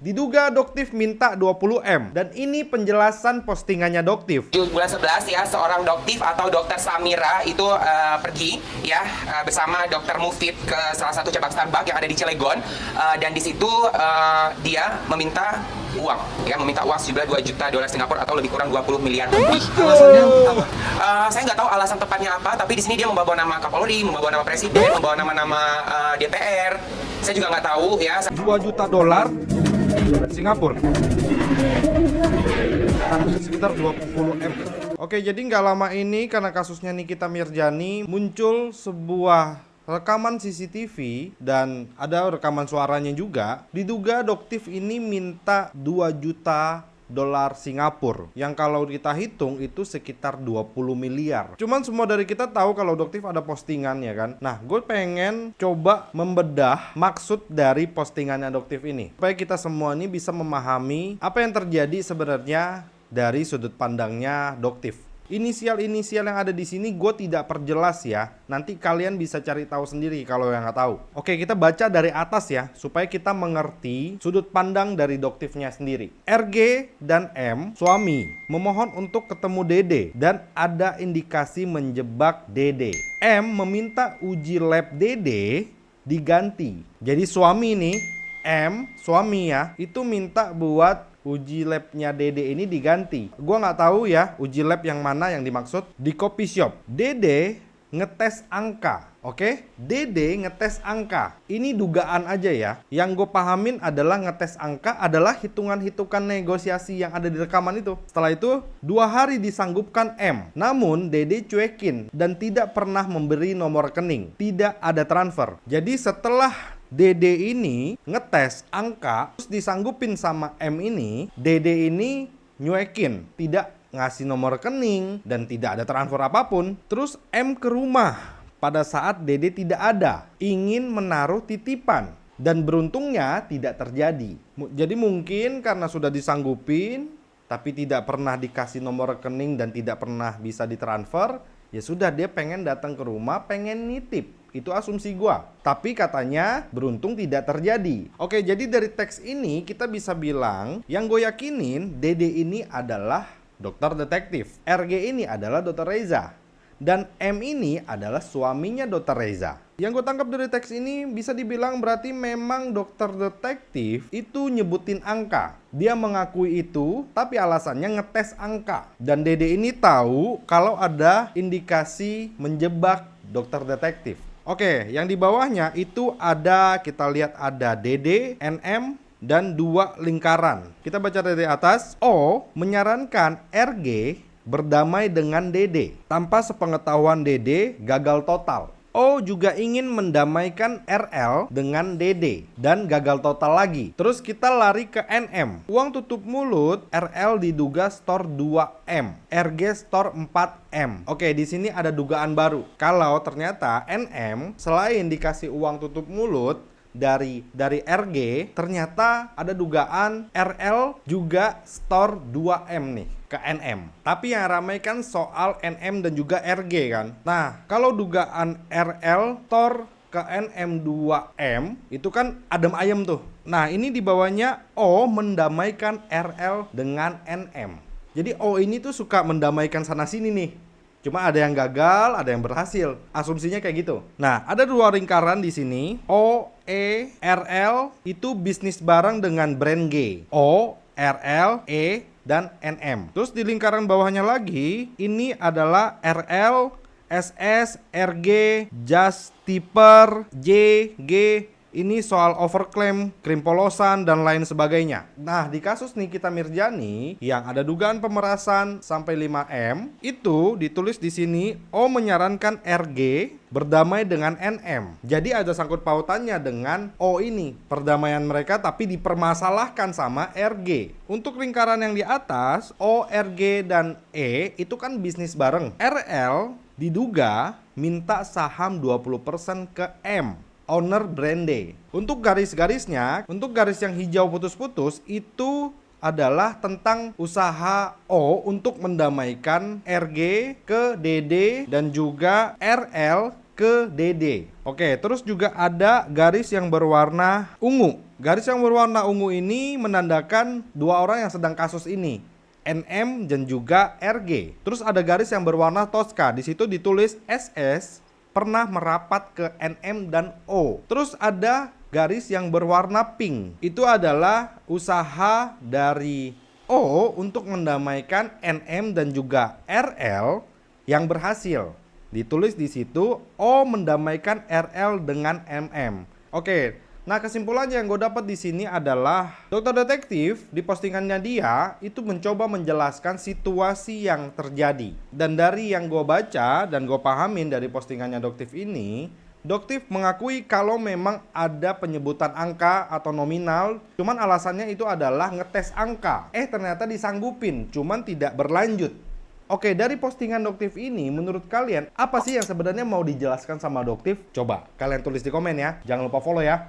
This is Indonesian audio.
Diduga Doktif minta 20M dan ini penjelasan postingannya Doktif. Di bulan 11 ya, seorang Doktif atau Dokter Samira itu pergi ya bersama Dokter Mufid ke salah satu cabang Starbucks yang ada di Cilegon, dan di situ dia meminta uang ya, meminta uang sejumlah 2 juta dolar Singapura atau lebih kurang 20 miliar lebih. Alasannya apa? Saya nggak tahu alasan tepatnya apa, tapi di sini dia membawa nama Kapolri, membawa nama Presiden, membawa nama-nama DPR. Saya juga nggak tahu ya. 2 juta dolar Singapura, sekitar 20M. Oke, jadi nggak lama ini karena kasusnya Nikita Mirzani muncul sebuah rekaman CCTV dan ada rekaman suaranya juga. Diduga Doktif ini minta 2 juta dolar Singapura, yang kalau kita hitung itu sekitar 20 miliar. Cuman semua dari kita tahu kalau Doktif ada postingannya kan. Nah, gue pengen coba membedah maksud dari postingannya Doktif ini, supaya kita semua ini bisa memahami apa yang terjadi sebenarnya dari sudut pandangnya Doktif. Inisial-inisial yang ada di sini gue tidak perjelas ya. Nanti kalian bisa cari tahu sendiri kalau yang nggak tahu. Oke, kita baca dari atas ya, supaya kita mengerti sudut pandang dari Doktifnya sendiri. RG dan M, suami, memohon untuk ketemu Dede dan ada indikasi menjebak Dede. M meminta uji lab Dede diganti. Jadi suami nih, M, suami ya, itu minta buat uji labnya Dede ini diganti. Gua nggak tahu ya uji lab yang mana yang dimaksud. Di coffee shop Dede ngetes angka. Oke, Dede ngetes angka. Ini dugaan aja ya. Yang gue pahamin adalah ngetes angka adalah hitungan-hitungan negosiasi yang ada di rekaman itu. Setelah itu 2 hari disanggupkan M. Namun Dede cuekin dan tidak pernah memberi nomor rekening. Tidak ada transfer. Jadi setelah Dede ini ngetes angka terus disanggupin sama M ini, Dede ini nyuekin, tidak ngasih nomor rekening dan tidak ada transfer apapun. Terus M ke rumah pada saat Dede tidak ada, ingin menaruh titipan dan beruntungnya tidak terjadi. Jadi mungkin karena sudah disanggupin tapi tidak pernah dikasih nomor rekening dan tidak pernah bisa ditransfer, ya sudah dia pengen datang ke rumah, pengen nitip. Itu asumsi gua. Tapi katanya beruntung tidak terjadi. Oke, jadi dari teks ini kita bisa bilang yang gue yakinin Dede ini adalah dokter detektif, RG ini adalah Dr. Reza, dan M ini adalah suaminya Dr. Reza. Yang gue tangkap dari teks ini bisa dibilang berarti memang dokter detektif itu nyebutin angka. Dia mengakui itu, tapi alasannya ngetes angka. Dan Dede ini tahu kalau ada indikasi menjebak dokter detektif. Oke, yang di bawahnya itu ada, kita lihat ada Dede, NM, dan 2 lingkaran. Kita baca dari atas. O menyarankan RG berdamai dengan Dede. Tanpa sepengetahuan Dede gagal total. O juga ingin mendamaikan RL dengan Dede dan gagal total lagi. Terus kita lari ke NM. Uang tutup mulut, RL diduga store 2M, RG store 4M. Oke, di sini ada dugaan baru. Kalau ternyata NM selain dikasih uang tutup mulut dari RG, ternyata ada dugaan RL juga store 2M nih ke NM. Tapi yang ramai kan soal NM dan juga RG kan. Nah, kalau dugaan RL store ke NM 2M itu kan adem ayem tuh. Nah, ini di bawahnya O mendamaikan RL dengan NM. Jadi O ini tuh suka mendamaikan sana sini nih. Cuma ada yang gagal, ada yang berhasil. Asumsinya kayak gitu. Nah, ada 2 lingkaran di sini. O, E, RL itu bisnis bareng dengan brand G. O, RL, E, dan NM. Terus di lingkaran bawahnya lagi, ini adalah RL, SS, RG, Just Tipper, J, G. Ini soal overclaim, krim polosan, dan lain sebagainya. Nah, di kasus Nikita Mirzani yang ada dugaan pemerasan sampai 5M, itu ditulis di sini O menyarankan RG berdamai dengan NM. Jadi ada sangkut pautannya dengan O ini. Perdamaian mereka tapi dipermasalahkan sama RG. Untuk lingkaran yang di atas, O, RG, dan E itu kan bisnis bareng. RL diduga minta saham 20% ke M, owner Brande. Untuk garis-garisnya, untuk garis yang hijau putus-putus itu adalah tentang usaha O untuk mendamaikan RG ke DD dan juga RL ke DD. Oke, terus juga ada garis yang berwarna ungu. Garis yang berwarna ungu ini menandakan dua orang yang sedang kasus ini, NM dan juga RG. Terus ada garis yang berwarna toska. Di situ ditulis SS pernah merapat ke NM dan O. Terus ada garis yang berwarna pink. Itu adalah usaha dari O untuk mendamaikan NM dan juga RL yang berhasil. Ditulis di situ O mendamaikan RL dengan MM. Oke, nah kesimpulannya yang gue dapat di sini adalah dokter detektif di postingannya dia itu mencoba menjelaskan situasi yang terjadi. Dan dari yang gue baca dan gue pahamin dari postingannya Doktif ini, Doktif mengakui kalau memang ada penyebutan angka atau nominal, cuman alasannya itu adalah ngetes angka. Ternyata disanggupin, cuman tidak berlanjut. Oke, dari postingan Doktif ini, menurut kalian apa sih yang sebenarnya mau dijelaskan sama Doktif? Coba kalian tulis di komen ya. Jangan lupa follow ya.